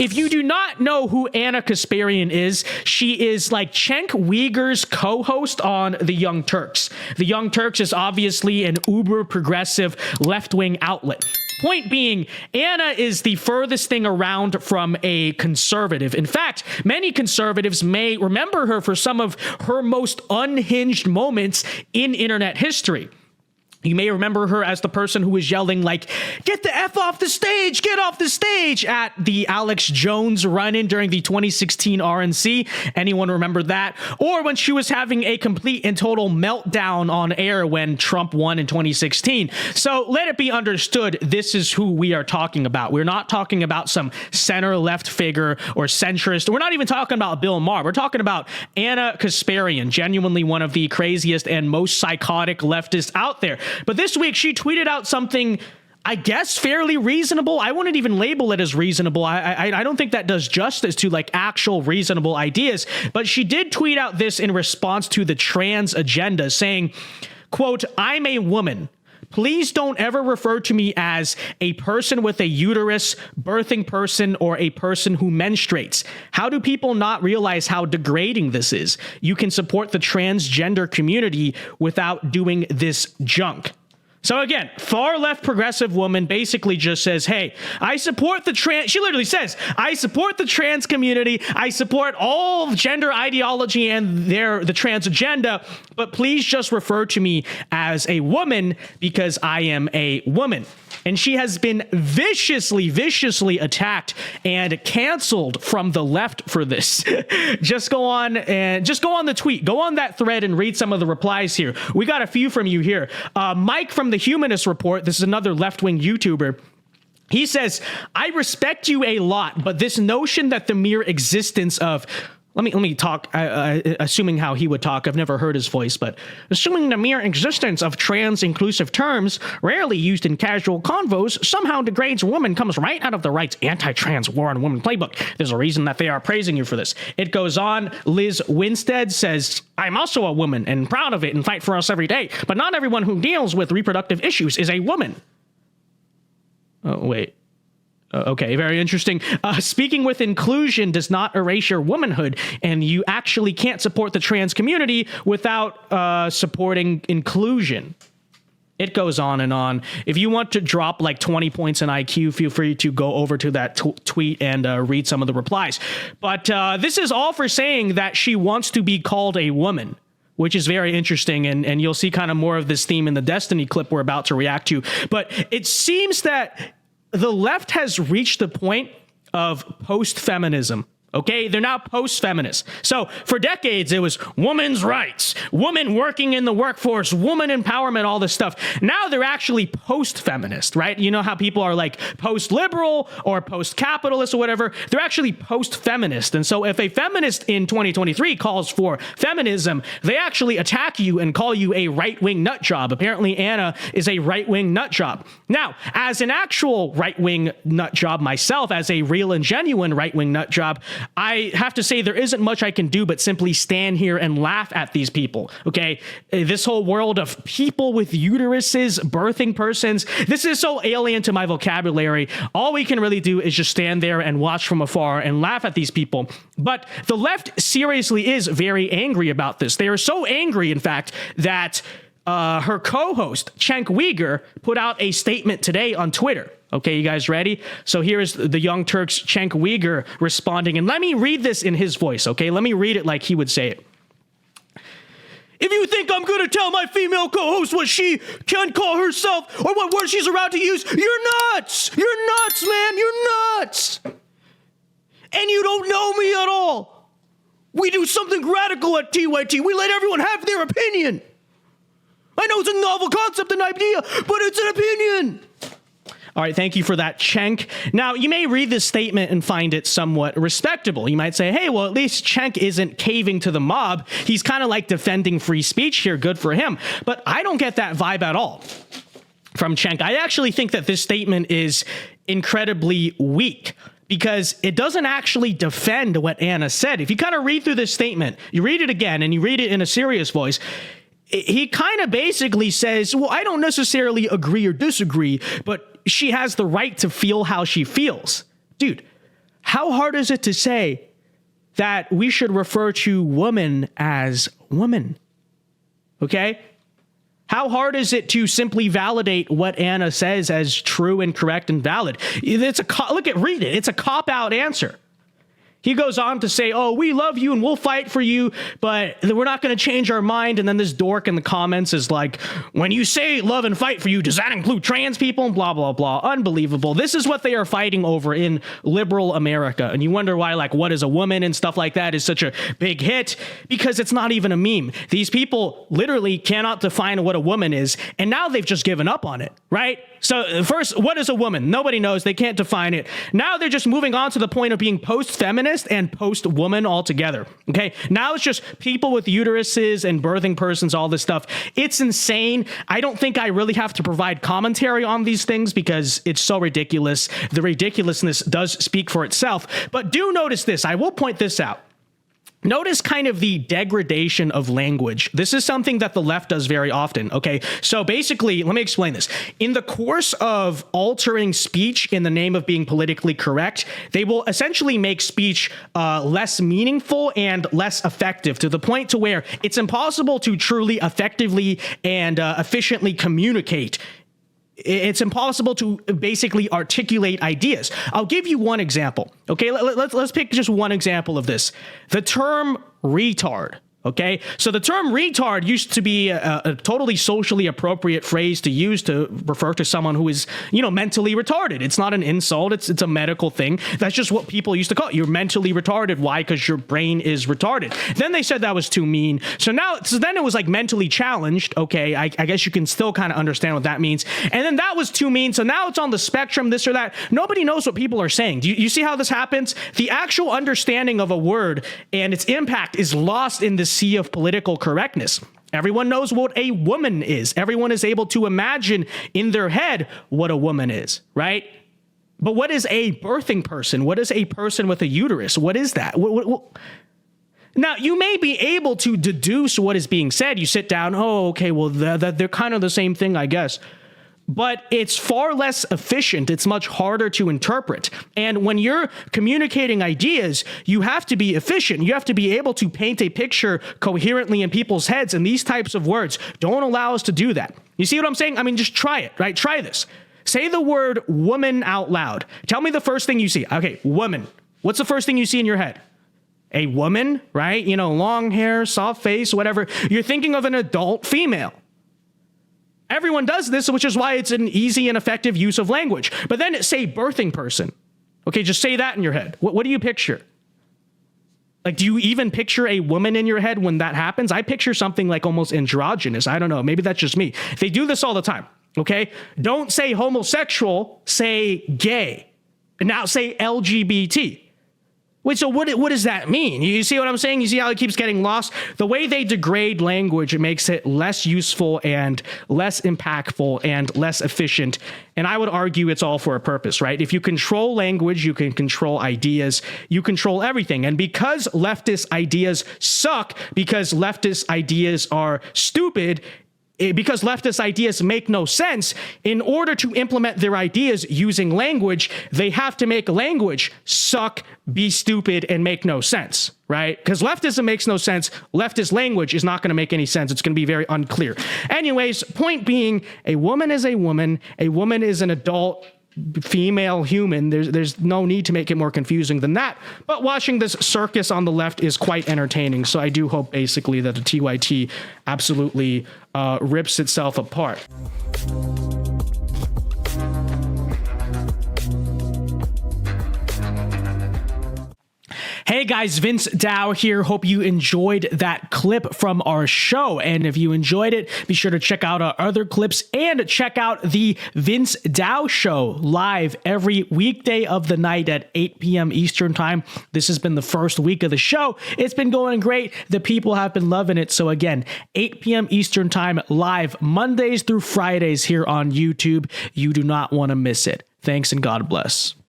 if you do not know who Ana Kasparian is, she is like Cenk Uyghur's co-host on The Young Turks. The Young Turks is obviously an uber progressive left-wing outlet. Point being, Ana is the furthest thing around from a conservative. In fact, many conservatives may remember her for some of her most unhinged moments in internet history. You may remember her as the person who was yelling like, "Get the F off the stage, get off the stage," at the Alex Jones run-in during the 2016 RNC. Anyone remember that? Or when she was having a complete and total meltdown on air when Trump won in 2016. So let it be understood, this is who we are talking about. We're not talking about some center-left figure or centrist. We're not even talking about Bill Maher. We're talking about Ana Kasparian, genuinely one of the craziest and most psychotic leftists out there. But this week, she tweeted out something, I guess, fairly reasonable. I wouldn't even label it as reasonable. I don't think that does justice to like actual reasonable ideas. But she did tweet out this in response to the trans agenda, saying, quote, "I'm a woman. Please don't ever refer to me as a person with a uterus, birthing person, or a person who menstruates. How do people not realize how degrading this is? You can support the transgender community without doing this junk." So again, far left progressive woman basically just says, hey, I support the trans, she literally says, I support the trans community, I support all gender ideology and the trans agenda, but please just refer to me as a woman because I am a woman. And she has been viciously attacked and canceled from the left for this. Just go on the tweet, go on that thread and read some of the replies here. We got a few from you here. Mike from the Humanist Report, this is another left-wing YouTuber. He says, "I respect you a lot, but this notion that the mere existence of..." Let me talk, assuming how he would talk. I've never heard his voice, but assuming the mere existence of trans-inclusive terms, rarely used in casual convos, somehow degrades a woman comes right out of the right's anti-trans war on women playbook. There's a reason that they are praising you for this. It goes on. Liz Winstead says, "I'm also a woman and proud of it and fight for us every day, but not everyone who deals with reproductive issues is a woman." Oh, wait. Okay, very interesting. Speaking with inclusion does not erase your womanhood, and you actually can't support the trans community without supporting inclusion. It goes on and on. If you want to drop like 20 points in IQ, feel free to go over to that tweet and read some of the replies. But this is all for saying that she wants to be called a woman, which is very interesting, and you'll see kind of more of this theme in the Destiny clip we're about to react to. But it seems that the left has reached the point of post-feminism. Okay, they're now post-feminist. So for decades, it was women's rights, women working in the workforce, woman empowerment, all this stuff. Now they're actually post-feminist, right? You know how people are like post-liberal or post-capitalist or whatever? They're actually post-feminist. And so if a feminist in 2023 calls for feminism, they actually attack you and call you a right-wing nut job. Apparently, Ana is a right-wing nut job. Now, as an actual right-wing nut job myself, as a real and genuine right-wing nut job, I have to say there isn't much I can do but simply stand here and laugh at these people, okay? This whole world of people with uteruses, birthing persons, this is so alien to my vocabulary. All we can really do is just stand there and watch from afar and laugh at these people. But the left seriously is very angry about this. They are so angry, in fact, that her co-host, Cenk Uyghur, put out a statement today on Twitter. Okay, you guys ready? So here's the Young Turks' Cenk Uyghur responding, and let me read this in his voice, okay? Let me read it like he would say it. "If you think I'm going to tell my female co-host what she can call herself or what words she's allowed to use, you're nuts! You're nuts, man! You're nuts! And you don't know me at all! We do something radical at TYT. We let everyone have their opinion! I know it's a novel concept and idea, but it's an opinion!" All right, thank you for that, Cenk. Now, you may read this statement and find it somewhat respectable. You might say, hey, well, at least Cenk isn't caving to the mob. He's kind of like defending free speech here. Good for him. But I don't get that vibe at all from Cenk. I actually think that this statement is incredibly weak, because it doesn't actually defend what Ana said. If you kind of read through this statement, you read it again, and you read it in a serious voice, he kind of basically says, well, I don't necessarily agree or disagree, but she has the right to feel how she feels. Dude, how hard is it to say that we should refer to woman as woman? Okay? How hard is it to simply validate what Ana says as true and correct and valid? Read it. It's a cop-out answer. He goes on to say, oh, we love you and we'll fight for you, but we're not going to change our mind. And then this dork in the comments is like, when you say love and fight for you, does that include trans people? Blah, blah, blah. Unbelievable. This is what they are fighting over in liberal America. And you wonder why, like, what is a woman and stuff like that is such a big hit, because it's not even a meme. These people literally cannot define what a woman is. And now they've just given up on it, right? So first, what is a woman? Nobody knows. They can't define it. Now they're just moving on to the point of being post-feminist and post-woman altogether. Okay, now it's just people with uteruses and birthing persons, all this stuff. It's insane. I don't think I really have to provide commentary on these things because it's so ridiculous. The ridiculousness does speak for itself. But do notice this. I will point this out. Notice kind of the degradation of language. This is something that the left does very often, okay? So basically, let me explain this. In the course of altering speech in the name of being politically correct, they will essentially make speech less meaningful and less effective, to the point to where it's impossible to truly effectively and efficiently communicate. It's impossible to basically articulate ideas. I'll give you one example. Okay, let's pick just one example of this. The term retard. Okay, so the term retard used to be a totally socially appropriate phrase to use to refer to someone who is, mentally retarded. It's not an insult. It's a medical thing. That's just what people used to call it. You're mentally retarded. Why? Because your brain is retarded. Then they said that was too mean. So then it was like mentally challenged. Okay, I guess you can still kind of understand what that means. And then that was too mean. So now it's on the spectrum, this or that. Nobody knows what people are saying. Do you see how this happens? The actual understanding of a word and its impact is lost in this sea of political correctness. Everyone knows what a woman is. Everyone is able to imagine in their head what a woman is, right? But what is a birthing person? What is a person with a uterus? What is that? Now, you may be able to deduce what is being said. You sit down, oh, okay, well, they're kind of the same thing, I guess. But it's far less efficient. It's much harder to interpret. And when you're communicating ideas, you have to be efficient. You have to be able to paint a picture coherently in people's heads. And these types of words don't allow us to do that. You see what I'm saying? I mean, just try it, right? Try this. Say the word woman out loud. Tell me the first thing you see. Okay, woman. What's the first thing you see in your head? A woman, right? Long hair, soft face, whatever. You're thinking of an adult female. Everyone does this, which is why it's an easy and effective use of language. But then say birthing person. Okay, just say that in your head. What do you picture? Like, do you even picture a woman in your head when that happens? I picture something like almost androgynous. I don't know. Maybe that's just me. They do this all the time. Okay? Don't say homosexual, say gay. And now say LGBT. Wait, so what does that mean? You see what I'm saying? You see how it keeps getting lost? The way they degrade language, it makes it less useful and less impactful and less efficient. And I would argue it's all for a purpose, right? If you control language, you can control ideas, you control everything. And because leftist ideas suck, because leftist ideas are stupid, because leftist ideas make no sense, in order to implement their ideas using language, they have to make language suck, be stupid, and make no sense, right? Because leftism makes no sense. Leftist language is not going to make any sense. It's going to be very unclear. Anyways, point being, a woman is a woman. A woman is an adult female human. There's no need to make it more confusing than that. But watching this circus on the left is quite entertaining. So I do hope basically that the TYT absolutely rips itself apart. Hey guys, VinceDao here. Hope you enjoyed that clip from our show. And if you enjoyed it, be sure to check out our other clips and check out the VinceDao show live every weekday of the night at 8 p.m. Eastern time. This has been the first week of the show. It's been going great. The people have been loving it. So again, 8 p.m. Eastern time live Mondays through Fridays here on YouTube. You do not want to miss it. Thanks and God bless.